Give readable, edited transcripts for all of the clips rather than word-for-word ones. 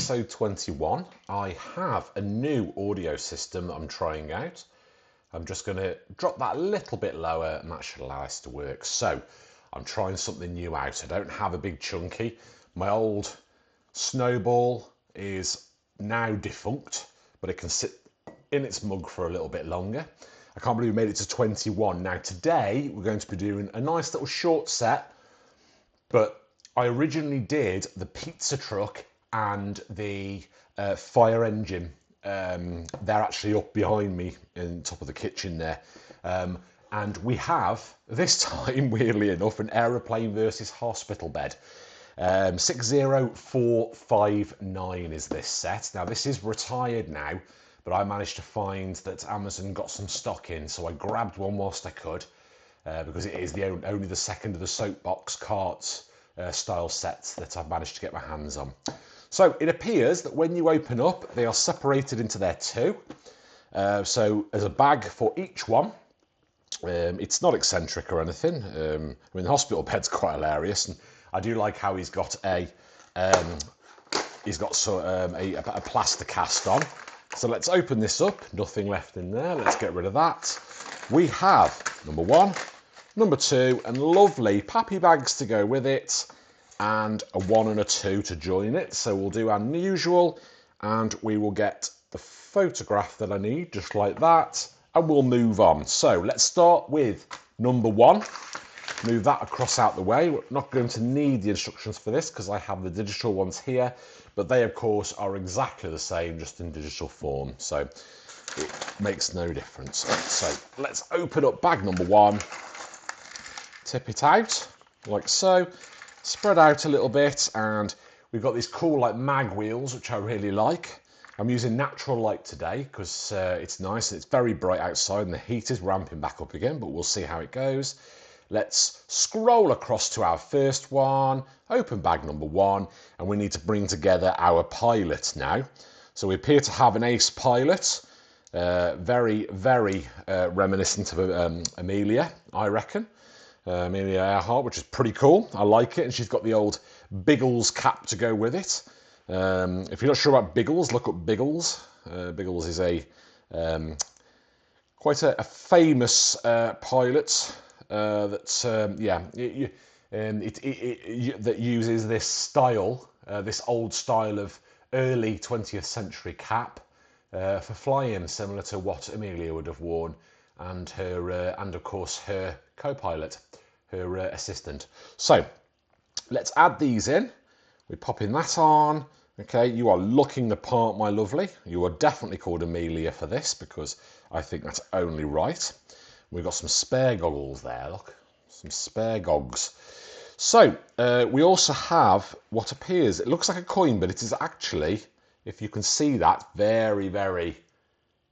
episode 21. I have a new audio system that I'm trying out. I'm just going to drop that a little bit lower and that should allow us to work. So I'm trying something new out. I don't have a big chunky. My old Snowball is now defunct, but it can sit in its mug for a little bit longer. I can't believe we made it to 21. Now today we're going to be doing a nice little short set, but I originally did the pizza truck and the fire engine. They're actually up behind me in top of the kitchen there. And we have, this time, weirdly enough, an aeroplane versus hospital bed. 60459 is this set. Now this is retired now, but I managed to find that Amazon got some stock in, so I grabbed one whilst I could, because it is only the second of the soapbox carts style sets that I've managed to get my hands on. So it appears that when you open up, they are separated into their two. So there's a bag for each one. It's not eccentric or anything. I mean, the hospital bed's quite hilarious, and I do like how he's got a plaster cast on. So let's open this up. Nothing left in there. Let's get rid of that. We have number one, number two, and lovely pappy bags to go with it, and a 1 and a 2 to join it. So we'll do our usual, and we will get the photograph that I need, just like that, and we'll move on. So let's start with number one. Move that across out the way. We're not going to need the instructions for this because I have the digital ones here, but they of course are exactly the same, just in digital form. So it makes no difference. So let's open up bag number one, tip it out like so, spread out a little bit, and we've got these cool like mag wheels, which I really like. I'm using natural light today because it's nice and it's very bright outside and the heat is ramping back up again, but we'll see how it goes. Let's scroll across to our first one, open bag number one, and we need to bring together our pilot now. So we appear to have an Ace pilot, very, very reminiscent of Amelia, I reckon. Amelia Earhart, which is pretty cool. I like it, and she's got the old Biggles cap to go with it. If you're not sure about Biggles, look up Biggles. Biggles is quite a famous pilot that uses this style, this old style of early 20th century cap for flying, similar to what Amelia would have worn, and her, and of course her co-pilot, her assistant. So let's add these in. We're popping that on. Okay, you are looking the part, my lovely. You are definitely called Amelia for this because I think that's only right. We've got some spare goggles there, look, some spare gogs. So we also have what appears, it looks like a coin, but it is actually, if you can see that, very, very,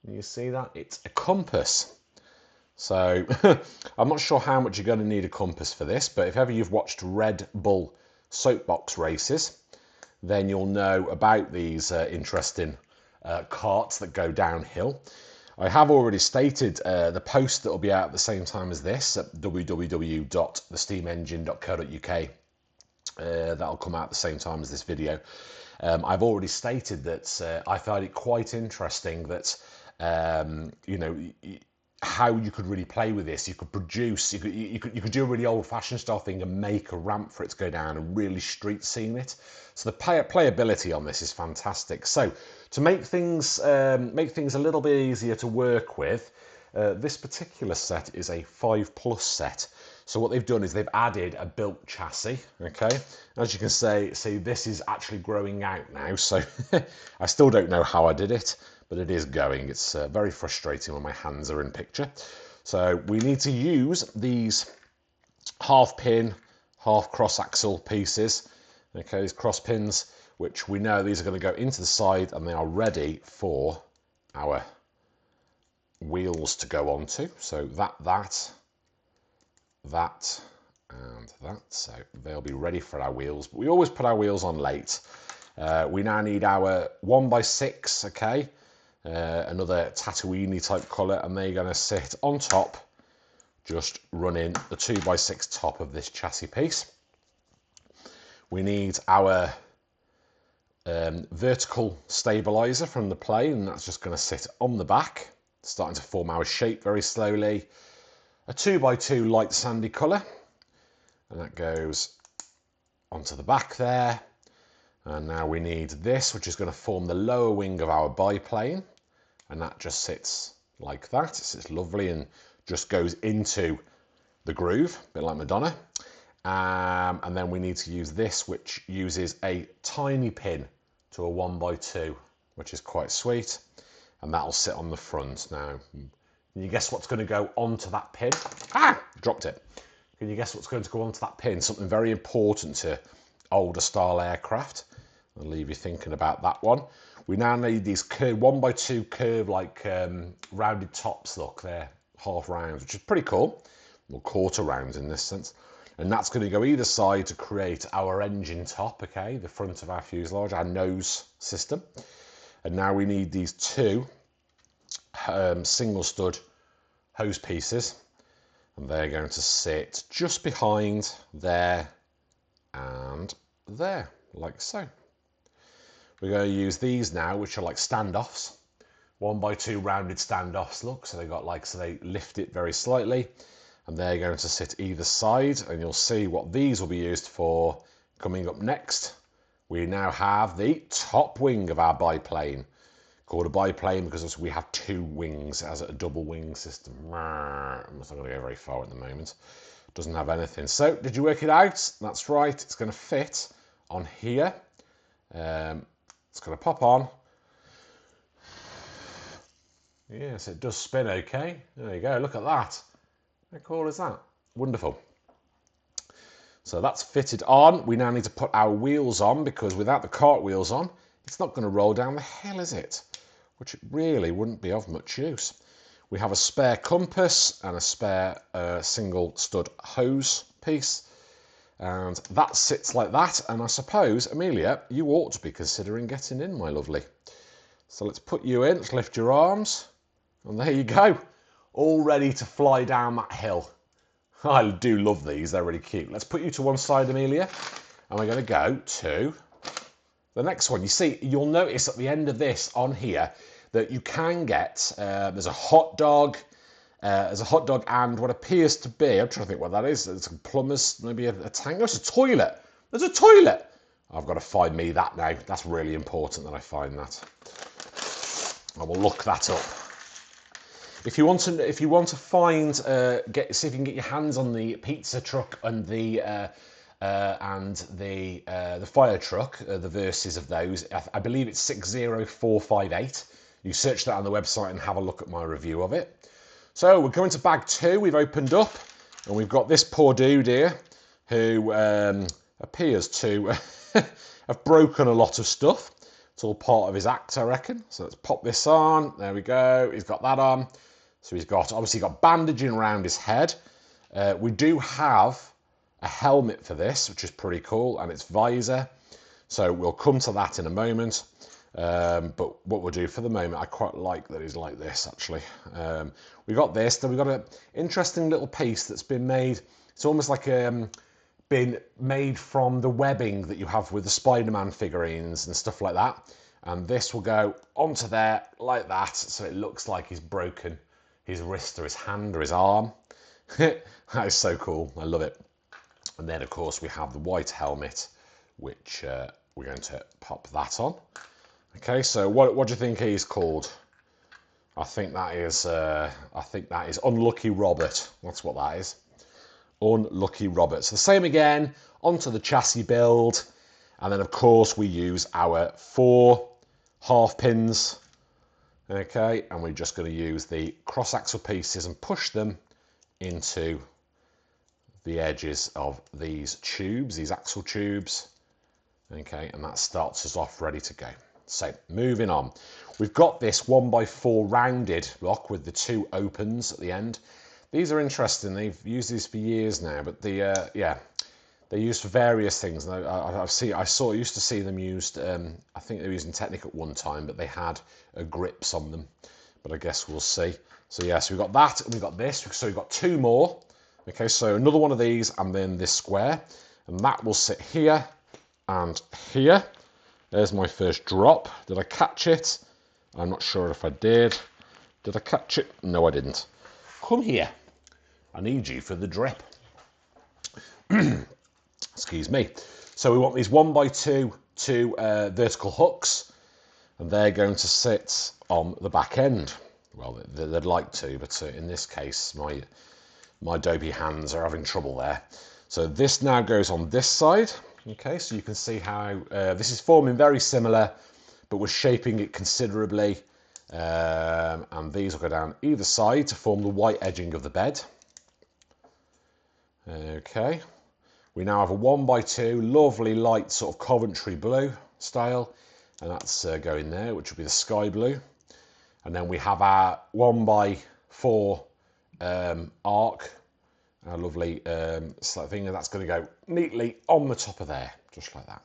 can you see that? It's a compass. So I'm not sure how much you're going to need a compass for this, but if ever you've watched Red Bull soapbox races, then you'll know about these interesting carts that go downhill. I have already stated the post that will be out at the same time as this at www.thesteamengine.co.uk. That'll come out at the same time as this video. I've already stated that I find it quite interesting that, you know, how you could really play with this. You could produce, you could do a really old-fashioned style thing and make a ramp for it to go down and really street scene it. So the playability on this is fantastic. So to make things a little bit easier to work with, this particular set is a 5+ set. So what they've done is they've added a built chassis. Okay, as you can see this is actually growing out now. So I still don't know how I did it, but it is going. It's very frustrating when my hands are in picture. So we need to use these half pin, half cross axle pieces. Okay, these cross pins, which we know these are going to go into the side and they are ready for our wheels to go onto. So that, and that. So they'll be ready for our wheels. But we always put our wheels on late. We now need our 1x6, okay? Another Tatooine type colour, and they're going to sit on top, just running the 2x6 top of this chassis piece. We need our vertical stabilizer from the plane, and that's just going to sit on the back, starting to form our shape very slowly. A 2x2 light sandy colour, and that goes onto the back there. And now we need this, which is going to form the lower wing of our biplane, and that just sits like that. It sits lovely and just goes into the groove, a bit like Madonna. And then we need to use this, which uses a tiny pin to a 1x2, which is quite sweet, and that'll sit on the front. Now, can you guess what's going to go onto that pin? Ah, dropped it. Can you guess what's going to go onto that pin? Something very important to older style aircraft. I'll leave you thinking about that one. We now need these curve 1x2 curve like rounded tops. Look, they're half rounds, which is pretty cool. Well, quarter rounds in this sense. And that's going to go either side to create our engine top, okay, the front of our fuselage, our nose system. And now we need these two single stud hose pieces, and they're going to sit just behind there and there, like so. We're going to use these now, which are like standoffs, 1x2 rounded standoffs. Look, so they lift it very slightly, and they're going to sit either side, and you'll see what these will be used for coming up next. We now have the top wing of our biplane, called a biplane because we have two wings as a double wing system. I'm not going to go very far at the moment. Doesn't have anything. So, did you work it out? That's right. It's going to fit on here. It's going to pop on. Yes, it does spin okay. There you go. Look at that. How cool is that? Wonderful. So that's fitted on. We now need to put our wheels on, because without the cartwheels on, it's not going to roll down the hill, is it? Which it really wouldn't be of much use. We have a spare compass and a spare single stud hose piece, and that sits like that. And I suppose, Amelia, you ought to be considering getting in, my lovely. So let's put you in. Let's lift your arms, and there you go, all ready to fly down that hill. I do love these. They're really cute. Let's put you to one side, Amelia, and we're going to go to the next one. You see, you'll notice at the end of this on here that you can get, there's a hot dog and what appears to be, I'm trying to think what that is. It's a plumber's, maybe a tank. Oh, it's a toilet. There's a toilet. I've got to find me that now. That's really important that I find that. I will look that up. If you want to find, see if you can get your hands on the pizza truck and the fire truck, the verses of those. I believe it's 60458. You search that on the website and have a look at my review of it. So we're going to bag 2. We've opened up, and we've got this poor dude here who appears to have broken a lot of stuff. It's all part of his act, I reckon. So let's pop this on. There we go. He's got that on. So he's obviously got bandaging around his head. We do have a helmet for this, which is pretty cool, and it's visor. So we'll come to that in a moment. But what we'll do for the moment, I quite like that he's like this, actually. We got this, then we've got an interesting little piece that's been made. It's almost like been made from the webbing that you have with the Spider-Man figurines and stuff like that. And this will go onto there like that, so it looks like he's broken his wrist or his hand or his arm. That is so cool. I love it. And then, of course, we have the white helmet, which we're going to pop that on. Okay, so what do you think he's called? I think that is Unlucky Robert. That's what that is. Unlucky Robert. So the same again, onto the chassis build, and then of course we use our 4 half pins. Okay, and we're just going to use the cross axle pieces and push them into the edges of these tubes, these axle tubes. Okay, and that starts us off ready to go. So moving on, we've got this 1x4 rounded block with the 2 opens at the end. These are interesting. They've used these for years now, but they're used for various things. And I used to see them used. I think they were used in Technic at one time, but they had grips on them. But I guess we'll see. So yeah, so we've got that and we've got this. So we've got 2 more. Okay, so another one of these and then this square, and that will sit here and here. There's my first drop. Did I catch it? I'm not sure if I did. Did I catch it? No, I didn't. Come here. I need you for the drip. Excuse me. So we want these 1x2 vertical hooks, and they're going to sit on the back end. Well, they'd like to, but in this case, my dopey hands are having trouble there. So this now goes on this side. Okay, so you can see how this is forming very similar, but we're shaping it considerably. And these will go down either side to form the white edging of the bed. Okay, we now have a 1x2, lovely light sort of Coventry blue style, and that's going there, which will be the sky blue. And then we have our 1x4 arc, our lovely slight thing, and that's going to go neatly on the top of there, just like that.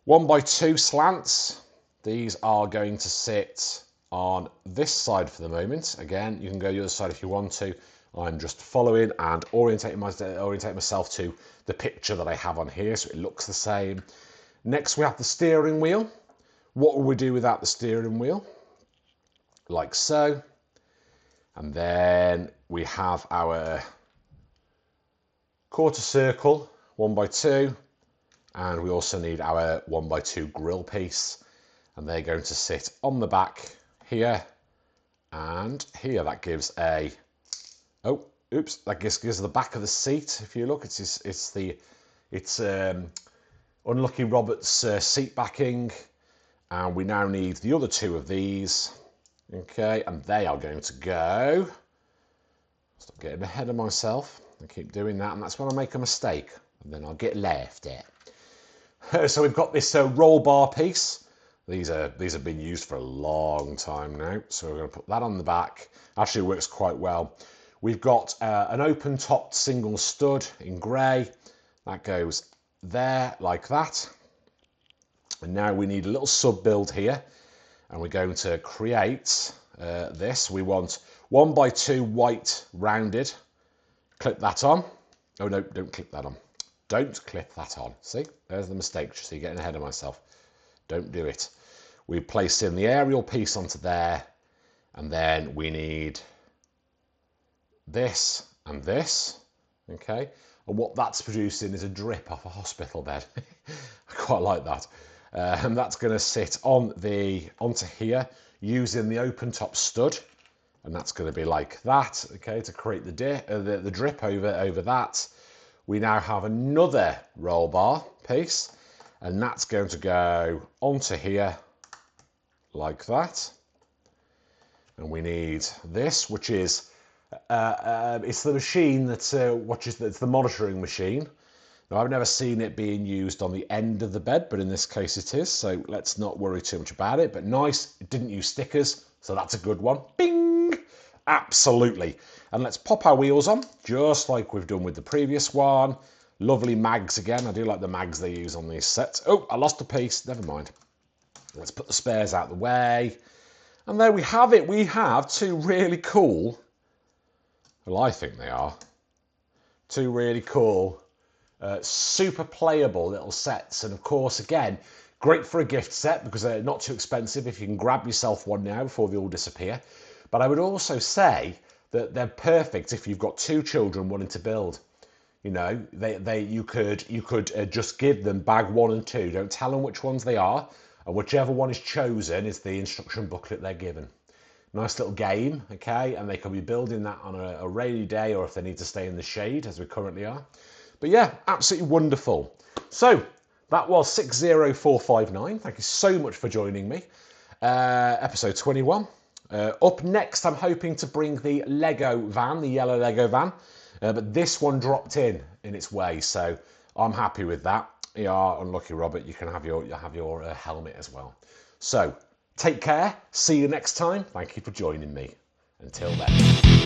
1x2 slants, these are going to sit on this side for the moment. Again, you can go the other side if you want to. I'm just following and orientating myself to the picture that I have on here, so it looks the same. Next, we have the steering wheel. What will we do without the steering wheel? Like so. And then we have our quarter circle, 1x2, and we also need our 1x2 grill piece, and they're going to sit on the back here and here. That gives a, oh, oops, that gives the back of the seat. If you look, it's Unlucky Robert's seat backing, and we now need the other two of these. Okay, and they are going to go. Stop getting ahead of myself. I keep doing that, and that's when I make a mistake, and then I'll get left it. So we've got this roll bar piece. These have been used for a long time now, so we're going to put that on the back. Actually, it works quite well. We've got an open-topped single stud in grey. That goes there like that. And now we need a little sub-build here, and we're going to create this. We want 1x2 white rounded. Clip that on. Oh no, don't clip that on. Don't clip that on. See, there's the mistake. See, getting ahead of myself. Don't do it. We place in the aerial piece onto there, and then we need this and this. Okay, and what that's producing is a drip off a hospital bed. I quite like that. And that's going to sit onto here using the open top stud, and that's going to be like that. Okay, to create the drip over that. We now have another roll bar piece, and that's going to go onto here like that. And we need this, which is it's the machine that's it's the monitoring machine. Now, I've never seen it being used on the end of the bed, but in this case it is, so let's not worry too much about it. But nice, it didn't use stickers, so that's a good one. Bing! Absolutely. And let's pop our wheels on, just like we've done with the previous one. Lovely mags again. I do like the mags they use on these sets. Oh, I lost a piece. Never mind. Let's put the spares out of the way. And there we have it. We have two really cool, well, I think they are, two really cool, super playable little sets. And of course, again, great for a gift set because they're not too expensive if you can grab yourself one now before they all disappear. But I would also say that they're perfect if you've got two children wanting to build. You know, you could just give them bag 1 and 2. Don't tell them which ones they are, and whichever one is chosen is the instruction booklet they're given. Nice little game, okay? And they can be building that on a rainy day, or if they need to stay in the shade, as we currently are. But yeah, absolutely wonderful. So that was 60459. Thank you so much for joining me. Episode 21. Up next, I'm hoping to bring the Lego van, the yellow Lego van. But this one dropped in its way, so I'm happy with that. Yeah, Unlucky Robert, you can have your helmet as well. So take care. See you next time. Thank you for joining me. Until then.